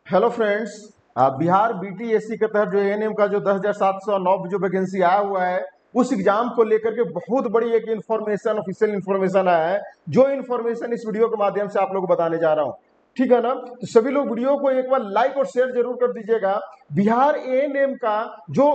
Hello friends. Bihar BTSC के तहत जो एएनएम का जो 10,709 जो वैकेंसी आया हुआ है उस एग्जाम को लेकर के बहुत बड़ी एक इन्फॉर्मेशन ऑफिशियल इन्फॉर्मेशन आया है। जो इन्फॉर्मेशन इस वीडियो के माध्यम से आप लोग को बताने जा रहा हूँ, ठीक है ना। तो सभी लोग वीडियो को एक बार लाइक और शेयर जरूर कर दीजिएगा। बिहार एएनएम का जो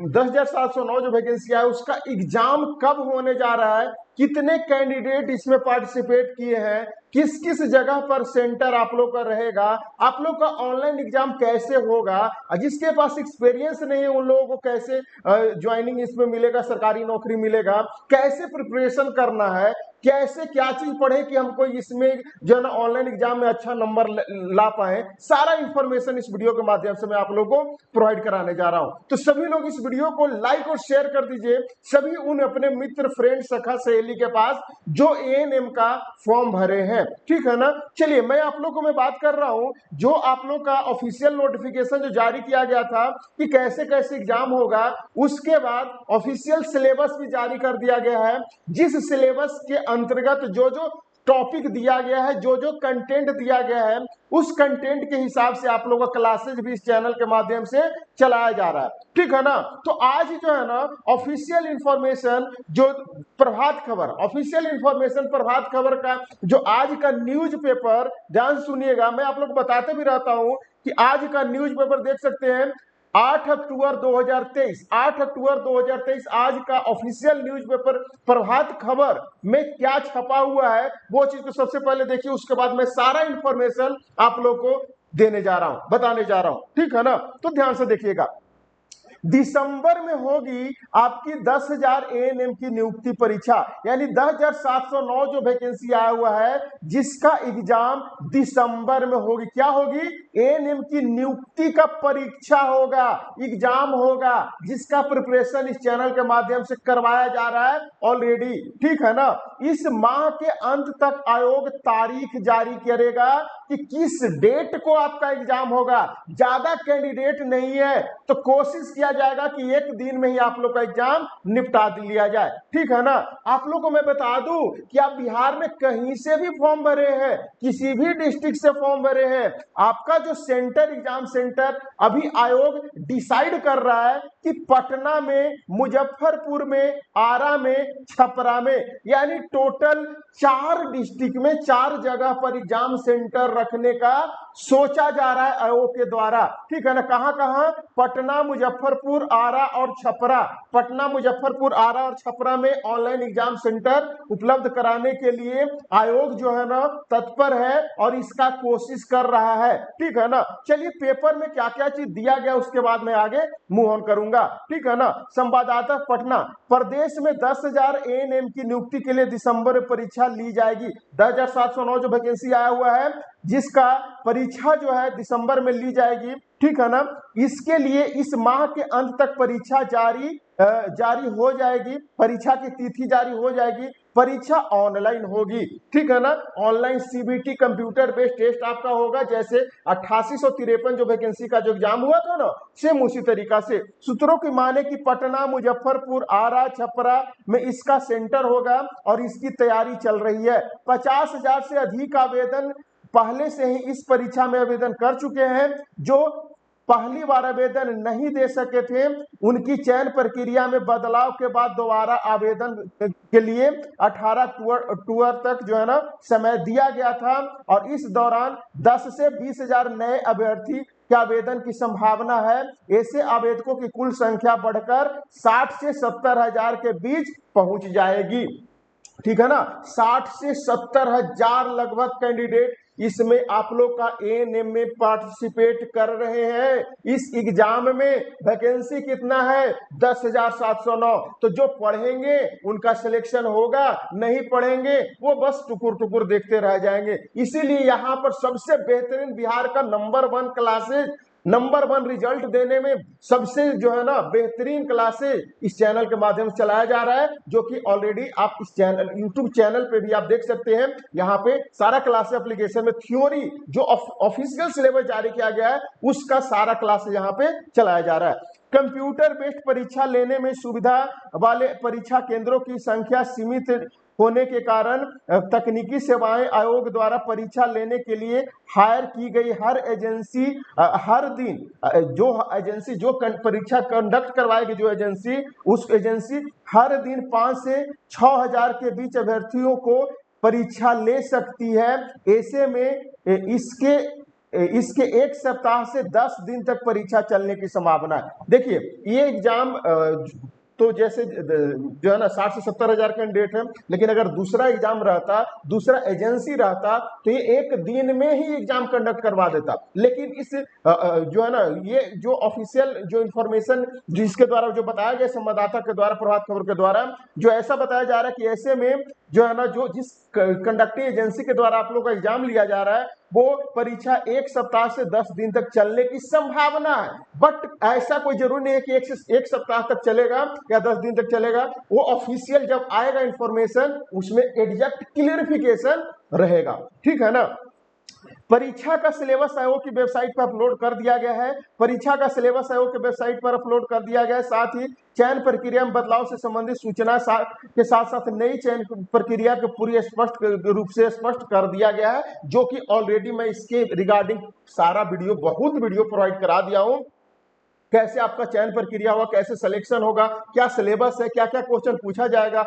10,709 जो वैकेंसी है उसका एग्जाम कब होने जा रहा है, कितने कैंडिडेट इसमें पार्टिसिपेट किए हैं, किस किस जगह पर सेंटर आप लोग का रहेगा, आप लोग का ऑनलाइन एग्जाम कैसे होगा, जिसके पास एक्सपीरियंस नहीं है उन लोगों को कैसे ज्वाइनिंग इसमें मिलेगा, सरकारी नौकरी मिलेगा, कैसे प्रिपरेशन करना है, कैसे क्या चीज पढ़े कि हमको इसमें जो है ना ऑनलाइन एग्जाम में अच्छा नंबर ला पाए, सारा इंफॉर्मेशन इस वीडियो के माध्यम से मैं आप लोगों को प्रोवाइड कराने जा रहा हूं। तो सभी लोग इस वीडियो को लाइक और शेयर कर दीजिए सभी उन अपने मित्र, फ्रेंड, सखा, सहेली के पास जो एएनएम का फॉर्म भरे हैं, ठीक है ना। चलिए मैं आप लोग को मैं बात कर रहा हूं जो आप लोग का ऑफिशियल नोटिफिकेशन जो जारी किया गया था कि कैसे कैसे एग्जाम होगा, उसके बाद ऑफिशियल सिलेबस भी जारी कर दिया गया है। जिस सिलेबस के अंतर्गत जो जो टॉपिक दिया गया है, जो जो कंटेंट दिया गया है, उस कंटेंट के हिसाब से आप लोगों का क्लासेज भी इस चैनल के माध्यम से चलाया जा रहा है, ठीक है ना। तो आज जो है ना ऑफिशियल इंफॉर्मेशन जो प्रभात खबर, ऑफिशियल इंफॉर्मेशन प्रभात खबर का जो आज का न्यूज पेपर, ध्यान सुनिएगा, मैं आप लोग को बताते भी रहता हूं कि आज का न्यूज पेपर देख सकते हैं 8 अक्टूबर 2023, 8 अक्टूबर 2023 आज का ऑफिशियल न्यूज़पेपर प्रभात खबर में क्या छपा हुआ है वो चीज को सबसे पहले देखिए, उसके बाद मैं सारा इंफॉर्मेशन आप लोग को देने जा रहा हूं, बताने जा रहा हूं, ठीक है ना। तो ध्यान से देखिएगा, दिसंबर में होगी आपकी 10,000 एएनएम की नियुक्ति परीक्षा, यानी 10,709 जो वैकेंसी आया हुआ है जिसका एग्जाम दिसंबर में होगी। क्या होगी? एएनएम की नियुक्ति का परीक्षा होगा, एग्जाम होगा, जिसका प्रिपरेशन इस चैनल के माध्यम से करवाया जा रहा है ऑलरेडी, ठीक है ना। इस माह के अंत तक आयोग तारीख जारी करेगा कि किस डेट को आपका एग्जाम होगा। ज्यादा कैंडिडेट नहीं है तो कोशिश किया जाएगा कि एक दिन में ही आप लोग का एग्जाम निपटा लिया जाए, ठीक है ना। आप लोग को मैं बता दूं कि आप बिहार में कहीं से भी फॉर्म भरे हैं, किसी भी डिस्ट्रिक्ट से फॉर्म भरे हैं, आपका जो सेंटर, एग्जाम सेंटर अभी आयोग डिसाइड कर रहा है कि पटना में, मुजफ्फरपुर में, आरा में, छपरा में, यानी टोटल 4 डिस्ट्रिक्ट में 4 जगह पर एग्जाम सेंटर रखने का सोचा जा रहा है आयोग के द्वारा, ठीक है ना। कहां कहां? पटना, मुजफ्फरपुर, आरा और छपरा। पटना, मुजफ्फरपुर, आरा और छपरा में ऑनलाइन एग्जाम सेंटर उपलब्ध कराने के लिए आयोग जो है ना तत्पर है और इसका कोशिश कर रहा है, ठीक है ना। चलिए पेपर में क्या क्या चीज दिया गया उसके बाद मैं आगे मूव ऑन करूंगा, ठीक है ना। संवाददाता पटना, प्रदेश में 10,000 एएनएम की नियुक्ति के लिए दिसंबर में परीक्षा ली जाएगी। 10,709 जो वैकेंसी आया हुआ है जिसका परीक्षा जो है दिसंबर में ली जाएगी, ठीक है ना। इसके लिए इस माह के अंत तक परीक्षा जारी हो जाएगी, परीक्षा की तिथि जारी हो जाएगी, परीक्षा ऑनलाइन होगी, ठीक है ना। Online CBT computer based test आपका होगा, जैसे 8853 जो वैकेंसी का जो एग्जाम हुआ था ना, सेम उसी तरीका से। सूत्रों की माने कि पटना, मुजफ्फरपुर, आरा, छपरा में इसका सेंटर होगा और इसकी तैयारी चल रही है। 50,000 से अधिक आवेदन पहले से ही इस परीक्षा में आवेदन कर चुके हैं। जो पहली बार आवेदन नहीं दे सके थे उनकी चयन प्रक्रिया में बदलाव के बाद दोबारा आवेदन के लिए 18 अक्टूबर तक जो है ना समय दिया गया था और इस दौरान 10 से 20,000 नए अभ्यर्थी के आवेदन की संभावना है। ऐसे आवेदकों की कुल संख्या बढ़कर 60 से 70,000 के बीच पहुंच जाएगी, ठीक है ना। 60 से 70,000 लगभग कैंडिडेट इसमें आप लोग का एएनएम में पार्टिसिपेट कर रहे हैं। इस एग्जाम में वैकेंसी कितना है? 10,709। तो जो पढ़ेंगे उनका सिलेक्शन होगा, नहीं पढ़ेंगे वो बस टुकुर टुकुर देखते रह जाएंगे। इसीलिए यहाँ पर सबसे बेहतरीन बिहार का नंबर 1 क्लासेज, नंबर 1 रिजल्ट देने में सबसे जो है ना बेहतरीन क्लासेज इस चैनल के माध्यम से चलाया जा रहा है, जो कि ऑलरेडी आप इस चैनल, यूट्यूब चैनल पे भी आप देख सकते हैं। यहाँ पे सारा क्लास एप्लीकेशन में थ्योरी जो ऑफिशियल सिलेबस जारी किया गया है उसका सारा क्लास यहाँ पे चलाया जा रहा है। कंप्यूटर बेस्ड परीक्षा लेने में सुविधा वाले परीक्षा केंद्रों की संख्या सीमित होने के कारण तकनीकी सेवाएं आयोग द्वारा परीक्षा लेने के लिए हायर की गई हर एजेंसी हर दिन जो एजेंसी जो परीक्षा कंडक्ट करवाएगी जो एजेंसी, उस एजेंसी हर दिन 5 से 6 हजार के बीच अभ्यर्थियों को परीक्षा ले सकती है। ऐसे में इसके एक सप्ताह से 10 दिन तक परीक्षा चलने की संभावना है। देखिए ये एग्जाम तो जैसे जो है ना 60 से 70 हजार कैंडिडेट है, लेकिन अगर दूसरा एग्जाम रहता, दूसरा एजेंसी रहता, तो ये एक दिन में ही एग्जाम कंडक्ट करवा देता। लेकिन इस जो है ना ये जो ऑफिशियल जो इंफॉर्मेशन जिसके द्वारा जो बताया गया संवाददाता के द्वारा, प्रभात खबर के द्वारा, जो ऐसा बताया जा रहा है कि ऐसे में जो है ना जो जिस कंडक्टिंग एजेंसी के द्वारा आप लोग का एग्जाम लिया जा रहा है वो परीक्षा एक सप्ताह से 10 दिन तक चलने की संभावना है। बट ऐसा कोई जरूरी नहीं है कि एक सप्ताह तक चलेगा या 10 दिन तक चलेगा। वो ऑफिशियल जब आएगा इंफॉर्मेशन उसमें एग्जैक्ट क्लियरिफिकेशन रहेगा, ठीक है ना। परीक्षा का सिलेबस आयोग की वेबसाइट पर अपलोड कर दिया गया है। परीक्षा का सिलेबस आयोग की वेबसाइट पर अपलोड कर दिया गया है। साथ ही चयन प्रक्रिया में बदलाव से संबंधित सूचना के साथ साथ नई चयन प्रक्रिया को पूरी स्पष्ट रूप से स्पष्ट कर दिया गया है, जो कि ऑलरेडी मैं इसके रिगार्डिंग सारा बहुत वीडियो प्रोवाइड करा दिया हूं। कैसे आपका चयन प्रक्रिया होगा, कैसे सिलेक्शन होगा, क्या सिलेबस है, क्या क्या क्वेश्चन पूछा जाएगा,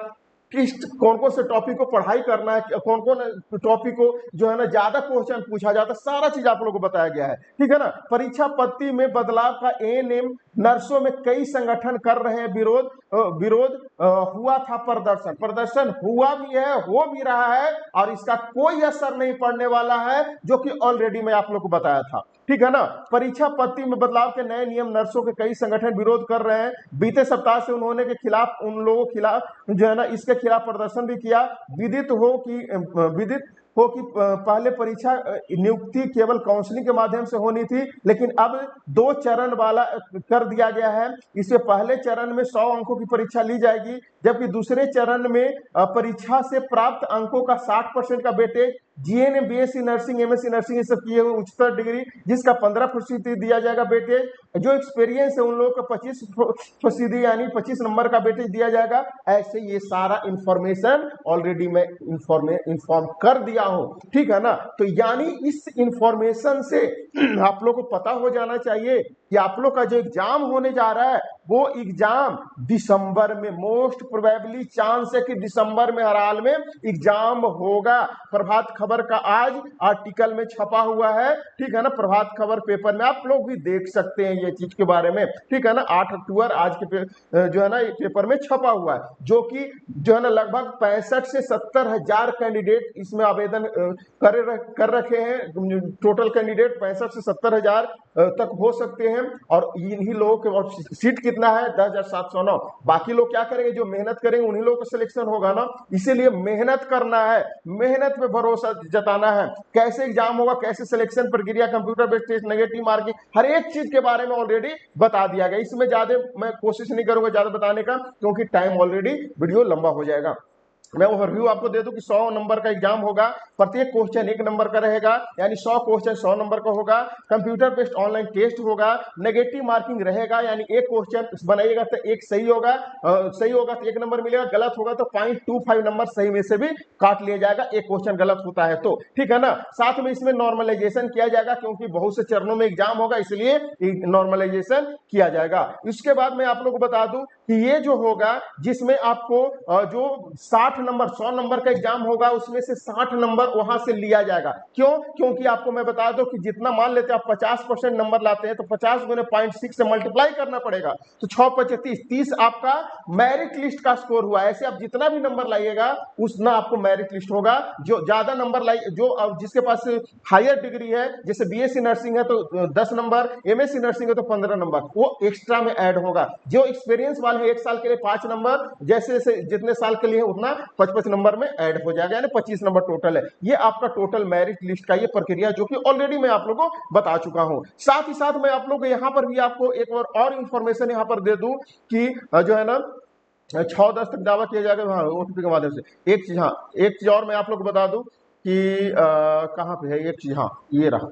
कौन कौन से टॉपिक को पढ़ाई करना है, कौन कौन टॉपिक को जो है ना ज्यादा क्वेश्चन पूछा जाता है, सारा चीज आप लोगों को बताया गया है, ठीक है ना। परीक्षा पद्धति में बदलाव का एएनएम नर्सों में कई संगठन कर रहे हैं विरोध हुआ था। प्रदर्शन हुआ भी है, हो भी रहा है और इसका कोई असर नहीं पड़ने वाला है, जो कि ऑलरेडी मैं आप लोग को बताया था, ठीक है ना। परीक्षा पद्धति में बदलाव के नए नियम नर्सों के कई संगठन विरोध कर रहे हैं। बीते सप्ताह से उन्होंने के खिलाफ उन लोगों के खिलाफ जो है ना इसके खिलाफ प्रदर्शन भी किया। विदित हो कि पहले परीक्षा नियुक्ति केवल काउंसलिंग के माध्यम से होनी थी, लेकिन अब 2 चरण वाला कर दिया गया है। इससे पहले चरण में 100 अंकों की परीक्षा ली जाएगी, जबकि दूसरे चरण में परीक्षा से प्राप्त अंकों का 60% का weightage GNM, BSc nursing, MSc nursing ये सब किए हुए उच्चतर डिग्री जिसका 15% दिया जाएगा वेटेज। जो एक्सपीरियंस है उन लोगों को 25% यानी 25 नंबर का वेटेज दिया जाएगा। ऐसे ये सारा इंफॉर्मेशन ऑलरेडी मैं इंफॉर्म कर दिया हूं, ठीक है ना। तो यानी इस इंफॉर्मेशन से आप लोग को पता हो जाना चाहिए कि आप लोग का जो एग्जाम होने जा रहा है वो एग्जाम दिसंबर में, मोस्ट प्रोबेबली चांस है कि दिसंबर में हर हाल में एग्जाम होगा। प्रभात खबर का आज आर्टिकल में छपा हुआ है, ठीक है ना। प्रभात खबर पेपर में आप लोग भी देख सकते हैं ये चीज के बारे में, ठीक है ना। 8 अक्टूबर आज के जो है ना ये पेपर में छपा हुआ है, जो कि जो है ना लगभग 65 से 70 हजार कैंडिडेट इसमें आवेदन कर रखे हैं। टोटल कैंडिडेट 65 से 70 हजार तक हो सकते हैं और इन्हीं लोगों के सीट कितना है 10,709। बाकी लोग क्या करेंगे, जो मेहनत करेंगे उन्हीं लोगों का सिलेक्शन होगा ना। इसीलिए मेहनत करना है, मेहनत पे भरोसा जताना है। कैसे एग्जाम होगा, कैसे सिलेक्शन प्रक्रिया, computer based test, negative marking, हर एक चीज के बारे में ऑलरेडी बता दिया गया। इसमें ज्यादा मैं कोशिश नहीं करूंगा ज्यादा बताने का, क्योंकि टाइम ऑलरेडी वीडियो लंबा हो जाएगा। मैं ओवरव्यू आपको दे दूं कि 100 नंबर का एग्जाम होगा, प्रत्येक क्वेश्चन 1 नंबर का रहेगा, यानी 100 क्वेश्चन 100 नंबर का होगा। कंप्यूटर बेस्ड ऑनलाइन टेस्ट होगा, नेगेटिव मार्किंग रहेगा, यानी एक क्वेश्चन बनाइएगा तो एक सही होगा, सही होगा तो 1 नंबर मिलेगा, गलत होगा तो 0.25 नंबर सही में से भी काट लिया जाएगा, एक क्वेश्चन गलत होता है तो, ठीक है ना। साथ में इसमें नॉर्मलाइजेशन किया जाएगा, क्योंकि बहुत से चरणों में एग्जाम होगा, इसलिए नॉर्मलाइजेशन किया जाएगा। इसके बाद मैं आप लोग को बता दूं कि ये जो होगा जिसमें आपको जो 60 नंबर 100 नंबर का एग्जाम होगा उसमें से 60 नंबर वहां से लिया जाएगा। क्यों? क्योंकि आपको मैं बता दूं कि जितना मान लेते हैं आप 50% नंबर लाते हैं तो 50 गुने 0.6 से मल्टीप्लाई करना पड़ेगा, तो 6 5 30 आपका मेरिट लिस्ट का स्कोर हुआ। ऐसे आप जितना भी नंबर लाइएगा उतना आपको मेरिट लिस्ट होगा। जो ज्यादा नंबर लाइए, जो जिसके पास हायर डिग्री है, जैसे बीएससी नर्सिंग है तो 10 नंबर, एमएससी नर्सिंग है तो 15 नंबर, वो एक्स्ट्रा में ऐड होगा। जो एक्सपीरियंस वाले हैं 1 साल के लिए 5 नंबर, जैसे जैसे जितने साल के लिए उतना 55 नंबर में ऐड हो जाएगा, यानी 25 नंबर टोटल है। ये आपका टोटल मेरिट लिस्ट का ये प्रक्रिया, जो कि ऑलरेडी मैं आप लोगों को बता चुका हूं। साथ ही साथ मैं आप लोग यहां पर भी आपको एक और इंफॉर्मेशन यहां पर दे दूं कि जो है ना 6-10 तक दावा किया जाएगा ओटीपी के माध्यम से। एक चीज और मैं आप लोग को बता दूं कि कहां पे है एक चीज, हाँ ये रहा।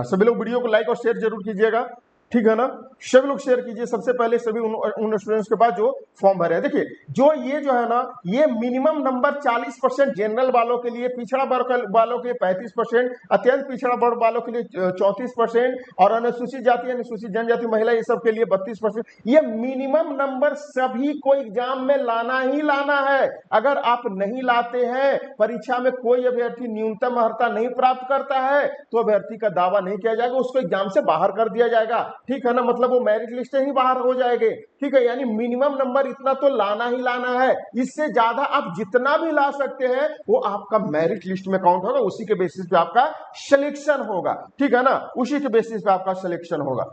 सभी लोग वीडियो को लाइक और शेयर जरूर कीजिएगा। ठीक है ना। सभी लोग शेयर कीजिए सबसे पहले, सभी उन स्टूडेंट्स के बाद जो फॉर्म भरे हैं। देखिए जो ये जो है ना, ये मिनिमम नंबर 40% जनरल वालों के लिए, पिछड़ा वर्ग वालों के लिए 35%, अत्यंत पिछड़ा वर्ग वालों के लिए 34%, और अनुसूचित जाति अनुसूचित जनजाति महिला ये सब के लिए 32%। ये मिनिमम नंबर सभी को एग्जाम में लाना ही लाना है। अगर आप नहीं लाते हैं, परीक्षा में कोई अभ्यर्थी न्यूनतम अर्हता नहीं प्राप्त करता है, तो अभ्यर्थी का दावा नहीं किया जाएगा, उसको एग्जाम से बाहर कर दिया जाएगा। ठीक है ना, मतलब वो मेरिट लिस्ट से ही बाहर हो जाएंगे। ठीक है, यानी मिनिमम नंबर इतना तो लाना ही लाना है। इससे ज्यादा आप जितना भी ला सकते हैं वो आपका मेरिट लिस्ट में काउंट होगा, उसी के बेसिस पे आपका सिलेक्शन होगा। ठीक है ना, उसी के बेसिस पे आपका सिलेक्शन होगा।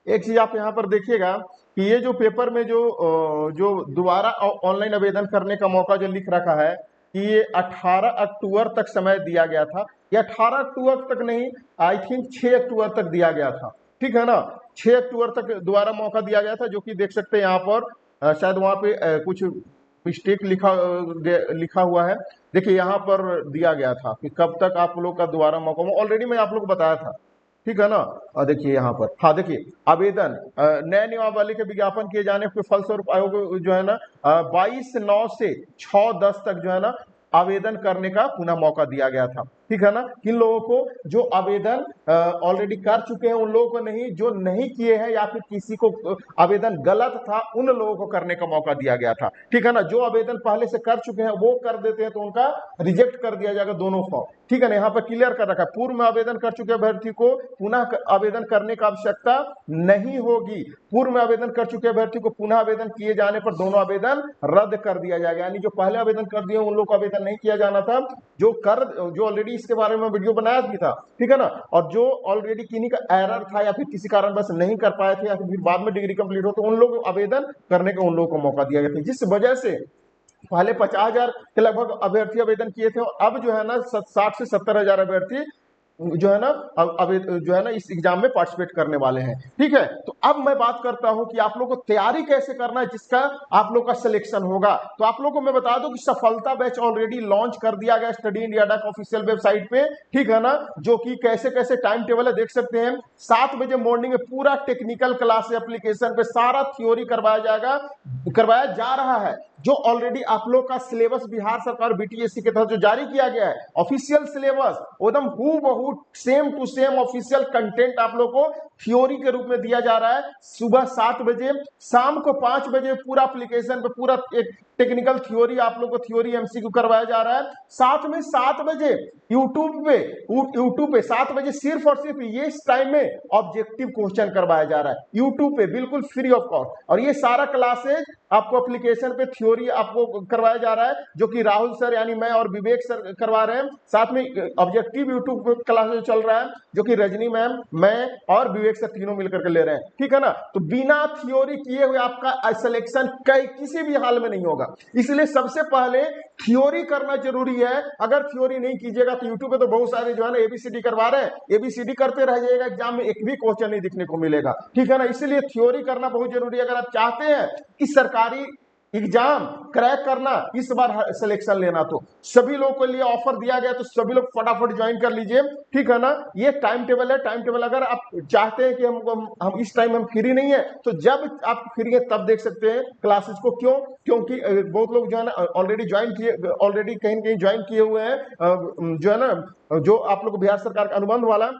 एक चीज आप यहां पर देखिएगा कि ये जो पेपर में जो दोबारा ऑनलाइन आवेदन करने का मौका जो लिख रखा है कि ये 18 अक्टूबर तक समय दिया गया था। ये 18 अक्टूबर तक नहीं, आई थिंक 6 अक्टूबर तक दिया गया था। ठीक है ना, 6 अक्टूबर तक दोबारा मौका दिया गया था, जो कि देख सकते हैं यहाँ पर शायद वहां पे कुछ मिस्टेक लिखा हुआ है। देखिए यहाँ पर दिया गया था कि कब तक आप लोग का दोबारा मौका, ऑलरेडी मैं आप लोग को बताया था। ठीक है ना, और देखिए यहाँ पर, हाँ देखिए आवेदन नए नियमावली के विज्ञापन किए जाने के फलस्वरूप आयोग जो है ना 22/9 से 6/10 तक जो है ना आवेदन करने का पुनः मौका दिया गया था। ठीक है ना, किन लोगों को, जो आवेदन ऑलरेडी कर चुके हैं उन लोगों को नहीं, जो नहीं किए हैं या फिर किसी को आवेदन गलत था उन लोगों को करने का मौका दिया गया था। ठीक है ना, जो आवेदन पहले से कर चुके हैं वो कर देते हैं तो उनका रिजेक्ट कर दिया जाएगा दोनों फॉर्म। ठीक है ना, यहाँ पर क्लियर कर रखा है, पूर्व में आवेदन कर चुके अभ्यर्थी को पुनः आवेदन करने का आवश्यकता नहीं होगी। पूर्व में आवेदन कर चुके अभ्यर्थी को पुनः आवेदन किए जाने पर दोनों आवेदन रद्द कर दिया जाएगा। यानी जो पहले आवेदन कर दिए उन लोग को आवेदन नहीं किया जाना था, जो ऑलरेडी इसके बारे में वीडियो बनाया भी था। ठीक है ना, और जो ऑलरेडी किन्हीं का एरर था या फिर किसी कारणवश नहीं कर पाए थे या फिर बाद में डिग्री कंप्लीट हो, तो उन लोगों को आवेदन करने का उन लोगों को मौका दिया गया था। जिस वजह से पहले 50,000 के लगभग अभ्यर्थी आवेदन किए थे, और अब जो है ना 60 से 70,000 अभ्यर्थी जो है ना अब जो है ना इस एग्जाम में पार्टिसिपेट करने वाले हैं। ठीक है, तो अब मैं बात करता हूं कि आप लोग को तैयारी कैसे करना है जिसका आप लोग का सिलेक्शन होगा। तो आप लोग को मैं बता दूं कि सफलता बैच ऑलरेडी लॉन्च कर दिया गया स्टडी इंडिया डा ऑफिशियल वेबसाइट पे। ठीक है ना, जो कि कैसे कैसे टाइम टेबल है देख सकते हैं। 7 बजे मॉर्निंग में पूरा टेक्निकल क्लास एप्लीकेशन पे सारा थ्योरी करवाया जा रहा है। जो ऑलरेडी आप लोग का सिलेबस बिहार सरकार बीटीएससी के तहत जो जारी किया गया है ऑफिशियल सिलेबस, एकदम हूबहू same to same official content आप लोग को थ्योरी के रूप में दिया जा रहा है। सुबह 7 बजे, शाम को 5 बजे पूरा एप्लीकेशन पे पूरा एक टेक्निकल थ्योरी आप लोग को थ्योरी एमसीक्यू करवाया जा रहा है। साथ में 7 बजे यूट्यूब पे 7 बजे सिर्फ और सिर्फ ये इस टाइम में ऑब्जेक्टिव क्वेश्चन करवाया जा रहा है यूट्यूब पे, बिल्कुल फ्री ऑफ कॉस्ट। और ये सारा क्लासेज आपको एप्लीकेशन पे थ्योरी आपको करवाया जा रहा है, जो कि राहुल सर यानी मैं और विवेक सर करवा रहे हैं। साथ में ऑब्जेक्टिव यूट्यूब पे क्लासेज चल रहा है, जो कि रजनी मैम, मैं और विवेक सर तीनों मिलकर के ले रहे हैं। ठीक है ना, तो बिना थ्योरी किए हुए आपका सिलेक्शन किसी भी हाल में नहीं होगा। इसलिए सबसे पहले थ्योरी करना जरूरी है। अगर थ्योरी नहीं कीजिएगा तो यूट्यूब पे तो बहुत सारे जो है ना एबीसीडी करवा रहे हैं, एबीसीडी करते रह जाइएगा, एग्जाम में एक भी क्वेश्चन नहीं दिखने को मिलेगा। ठीक है ना, इसलिए थ्योरी करना बहुत जरूरी है। अगर आप चाहते हैं कि सरकारी एग्जाम क्रैक करना, इस बार सिलेक्शन लेना, तो सभी लोगों के लिए ऑफर दिया गया, तो सभी लोग फटाफट ज्वाइन कर लीजिए। ठीक है ना, ये टाइम टेबल है। टाइम टेबल अगर आप चाहते हैं कि हम इस टाइम हम फ्री नहीं है, तो जब आप फ्री है तब देख सकते हैं क्लासेस को। क्यों? क्योंकि बहुत लोग जो है ना ऑलरेडी कहीं न कहीं ज्वाइन किए हुए हैं, जो है ना जो आप लोग बिहार सरकार का अनुबंध वाला,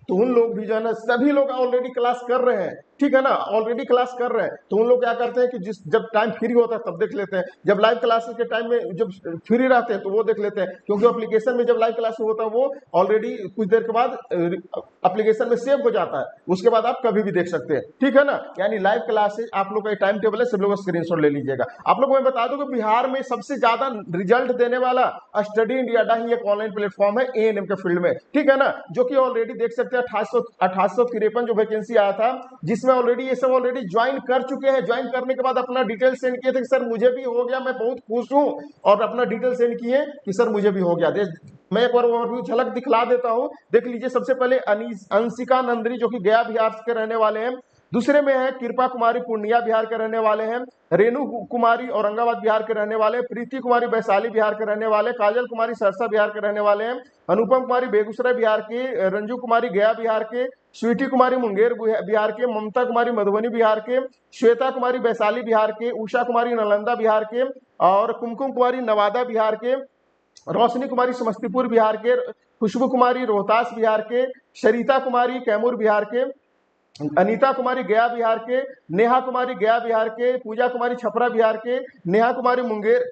तो उन लोग भी जो है ना सभी लोग ऑलरेडी क्लास कर रहे हैं। ठीक है ना, ऑलरेडी क्लास कर रहे हैं, तो उन लोग क्या करते हैं कि जब टाइम फ्री होता है तब देख लेते हैं, जब लाइव क्लासेस के टाइम में जब फ्री रहते हैं तो वो देख लेते हैं, क्योंकि एप्लीकेशन में जब लाइव क्लास होता है वो ऑलरेडी कुछ देर के बाद एप्लीकेशन में सेव हो जाता है, उसके बाद आप कभी भी देख सकते हैं। ठीक है ना, यानी लाइव क्लासेस आप लोग का टाइम टेबल है, सब लोग स्क्रीनशॉट ले लीजिएगा। आप लोग मैं बता दूं कि बिहार में सबसे ज्यादा रिजल्ट देने वाला स्टडी इंडिया डा ही एक ऑनलाइन प्लेटफॉर्म है एएनएम के फील्ड में। ठीक है ना, जो कि ऑलरेडी देख सकते हैं 1853 जो वैकेंसी आया था, जिसमें ऑलरेडी ये सब ऑलरेडी ज्वाइन कर चुके हैं। ज्वाइन करने के बाद अपना डिटेल सेंड किए थे कि सर मुझे भी हो गया, मैं बहुत खुश हूं, और अपना डिटेल सेंड किए कि सर मुझे भी हो गया। मैं एक बार ओवरव्यू झलक दिखला देता हूं, देख लीजिए। सबसे पहले अंशिका नंदनी जो कि गया बिहार के रहने वाले हैं, दूसरे में है कृपा कुमारी पूर्णिया बिहार के रहने वाले हैं, रेणु कुमारी औरंगाबाद बिहार के रहने वाले, प्रीति कुमारी वैशाली बिहार के रहने वाले, काजल कुमारी सरसा बिहार के रहने वाले हैं, अनुपम कुमारी बेगूसराय बिहार की, रंजू कुमारी गया बिहार के, स्वीटी कुमारी मुंगेर बिहार के, ममता कुमारी मधुबनी बिहार के, श्वेता कुमारी वैशाली बिहार के, उषा कुमारी नालंदा बिहार के, और कुमकुम कुमारी नवादा बिहार के, रोशनी कुमारी समस्तीपुर बिहार के, खुशबू कुमारी रोहतास बिहार के, सरिता कुमारी कैमूर बिहार के, अनीता कुमारी गया बिहार के, नेहा कुमारी गया बिहार के, पूजा कुमारी छपरा बिहार के, नेहा कुमारी मुंगेर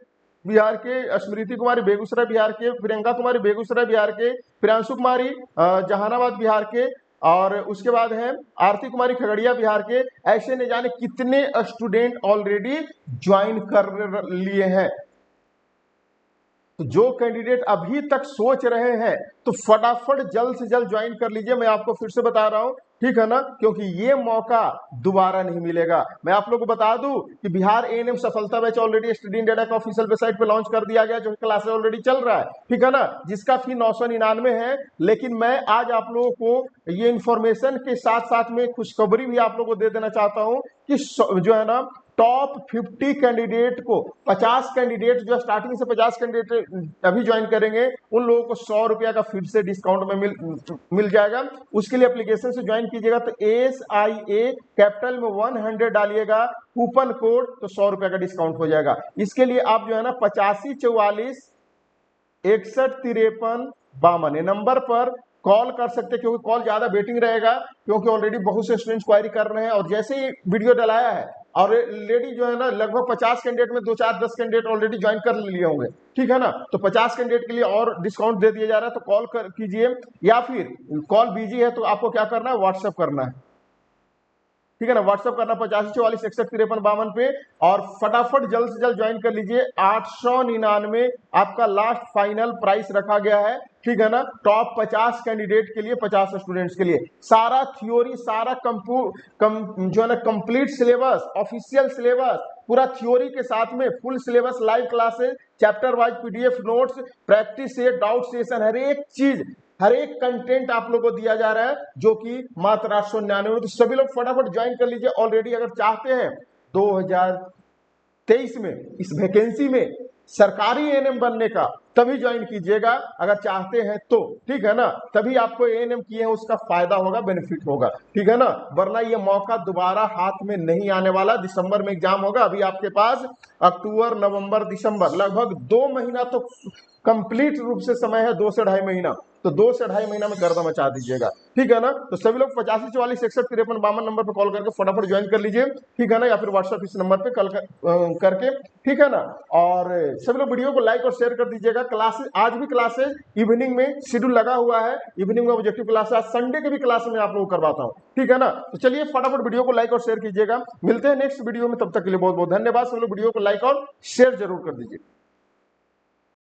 बिहार के, स्मृति कुमारी बेगूसराय बिहार के, प्रियंका कुमारी बेगूसराय बिहार के, प्रियांशु कुमारी जहानाबाद बिहार के, और उसके बाद है आरती कुमारी खगड़िया बिहार के। ऐसे न जाने कितने स्टूडेंट ऑलरेडी ज्वाइन कर लिए हैं। तो जो कैंडिडेट अभी तक सोच रहे हैं तो फटाफट जल्द से जल्द ज्वाइन कर लीजिए। मैं आपको फिर से बता रहा हूं, ठीक है ना, क्योंकि ये मौका दोबारा नहीं मिलेगा। मैं आप लोगों को बता दूं कि बिहार एएनएम सफलता बैच ऑलरेडी स्टडी डाटा का ऑफिशियल वेबसाइट पे लॉन्च कर दिया गया, जो क्लासेस ऑलरेडी चल रहा है, ठीक है ना, जिसका फी 999 है। लेकिन मैं आज आप लोगों को ये इंफॉर्मेशन के साथ साथ में खुशखबरी भी आप लोगों को दे देना चाहता हूं कि जो है ना टॉप 50 कैंडिडेट को 50 कैंडिडेट जो स्टार्टिंग से 50 कैंडिडेट अभी ज्वाइन करेंगे, उन लोगों को 100 रुपया का फिर से डिस्काउंट में मिल जाएगा। उसके लिए एप्लीकेशन से ज्वाइन कीजिएगा तो SIA कैपिटल में 100 डालिएगा, कूपन कोड, तो 100 रुपया का डिस्काउंट हो जाएगा। इसके लिए आप जो है ना 85 44 61 53 52 नंबर पर कॉल कर सकते हैं, क्योंकि कॉल ज्यादा वेटिंग रहेगा, क्योंकि ऑलरेडी बहुत से स्टूडेंट्स क्वारी कर रहे हैं। और जैसे ही वीडियो डलाया है और लेडी जो है ना लगभग 50 कैंडिडेट में 2 4 10 कैंडिडेट ऑलरेडी ज्वाइन कर लिए होंगे, ठीक है ना, तो 50 कैंडिडेट के लिए और डिस्काउंट दे दिया जा रहा है। तो कॉल कीजिए, या फिर कॉल बिजी है तो आपको क्या करना है, व्हाट्सएप करना है, ठीक है ना, व्हाट्सएप करना 85 44 61 53 52 पे, और फटाफट जल्द से जल्द ज्वाइन कर लीजिए। 899 आपका लास्ट फाइनल प्राइस रखा गया है, ठीक है ना, टॉप 50 कैंडिडेट के लिए, 50 स्टूडेंट्स के लिए। सारा थ्योरी, सारा जो है ना कंप्लीट सिलेबस, ऑफिशियल सिलेबस, पूरा थ्योरी के साथ में full syllabus, live classes, chapter wise PDF notes, practice set, doubt session, हर एक चीज, हर एक कंटेंट आप लोगों को दिया जा रहा है, जो कि मात्र 899। तो सभी लोग फटाफट ज्वाइन कर लीजिए। ऑलरेडी अगर चाहते हैं 2023 में इस वैकेंसी में सरकारी एएनएम बनने का, तभी ज्वाइन कीजिएगा, अगर चाहते हैं तो, ठीक है ना, तभी आपको एएनएम किए हैं उसका फायदा होगा, बेनिफिट होगा, ठीक है ना, वरना ये मौका दोबारा हाथ में नहीं आने वाला। दिसंबर में एग्जाम होगा, अभी आपके पास अक्टूबर नवंबर दिसंबर लगभग 2 महीना तो कंप्लीट रूप से समय है, 2 से ढाई महीना, तो 2 से ढाई महीना में गर्दा मचा दीजिएगा, ठीक है ना। तो सभी लोग 85 44 61 53 52 नंबर पर कॉल करके फटाफट ज्वाइन कर लीजिए, ठीक है ना, या फिर व्हाट्सएप इस नंबर पे कॉल करके, ठीक है ना। और सभी लोग वीडियो को लाइक और शेयर कर दीजिएगा। क्लासेस, आज भी क्लासेस इवनिंग में शेड्यूल लगा हुआ है, इवनिंग में ऑब्जेक्टिव क्लास, आज संडे के भी क्लास में आप लोग करवाता हूँ, ठीक है ना। तो चलिए फटाफट वीडियो को लाइक और शेयर कीजिएगा। मिलते हैं नेक्स्ट वीडियो में, तब तक के लिए बहुत बहुत धन्यवाद। सभी लोग वीडियो को लाइक और शेयर जरूर कर दीजिए।